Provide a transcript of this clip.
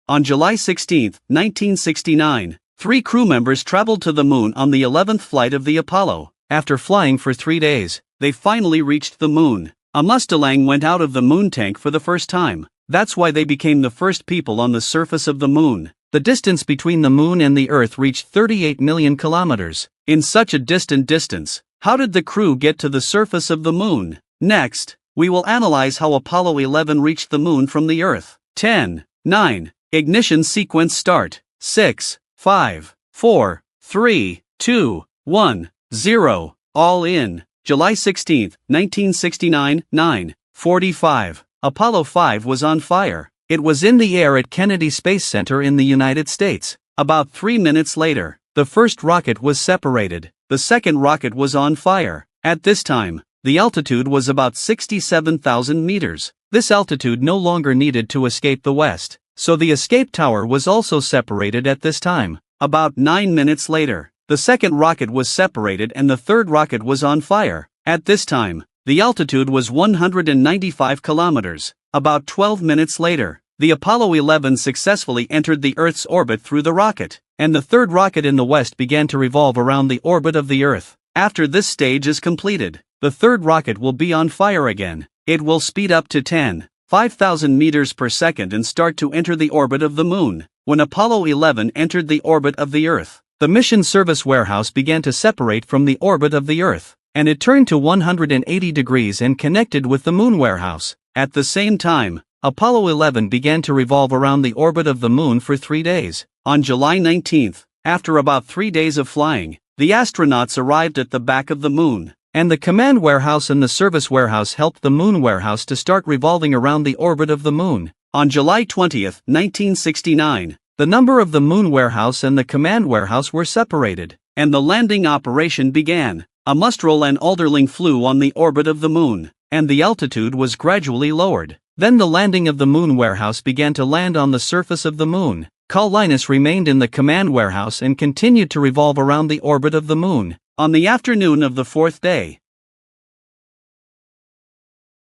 On July 16, 1969, 3 crew members traveled to the moon on the 11th flight of the Apollo. After flying for 3 days, they finally reached the moon. A Mustang went out of the moon tank for the first time. That's why they became the first people on the surface of the moon. The distance between the moon and the Earth reached 38 million kilometers. In such a distant distance, how did the crew get to the surface of the moon? Next, we will analyze how Apollo 11 reached the moon from the Earth. 10, 9, ignition sequence start. 6, 5, 4, 3, 2, 1, 0, all in. July 16, 1969, 9:45. Apollo 5 was on fire. It was in the air at Kennedy Space Center in the United States. About 3 minutes later, the first rocket was separated. The second rocket was on fire. At this time, the altitude was about 67,000 meters. This altitude no longer needed to escape the west, so the escape tower was also separated at this time. About 9 minutes later, the second rocket was separated and the third rocket was on fire. At this time, the altitude was 195 kilometers. About 12 minutes later, the Apollo 11 successfully entered the Earth's orbit through the rocket, and the third rocket in the west began to revolve around the orbit of the Earth. After this stage is completed, the third rocket will be on fire again. It will speed up to 5,000 meters per second and start to enter the orbit of the moon. When Apollo 11 entered the orbit of the Earth, the mission service warehouse began to separate from the orbit of the Earth, and it turned to 180 degrees and connected with the moon warehouse. At the same time, Apollo 11 began to revolve around the orbit of the moon for 3 days. On July 19, after about 3 days of flying, the astronauts arrived at the back of the moon, and the command warehouse and the service warehouse helped the moon warehouse to start revolving around the orbit of the moon. On July 20, 1969, the number of the moon warehouse and the command warehouse were separated, and the landing operation began. A Mustang and Alderling flew on the orbit of the moon, and the altitude was gradually lowered. Then the landing of the moon warehouse began to land on the surface of the moon. Carl Linus remained in the command warehouse and continued to revolve around the orbit of the moon. On the afternoon of the 4th day,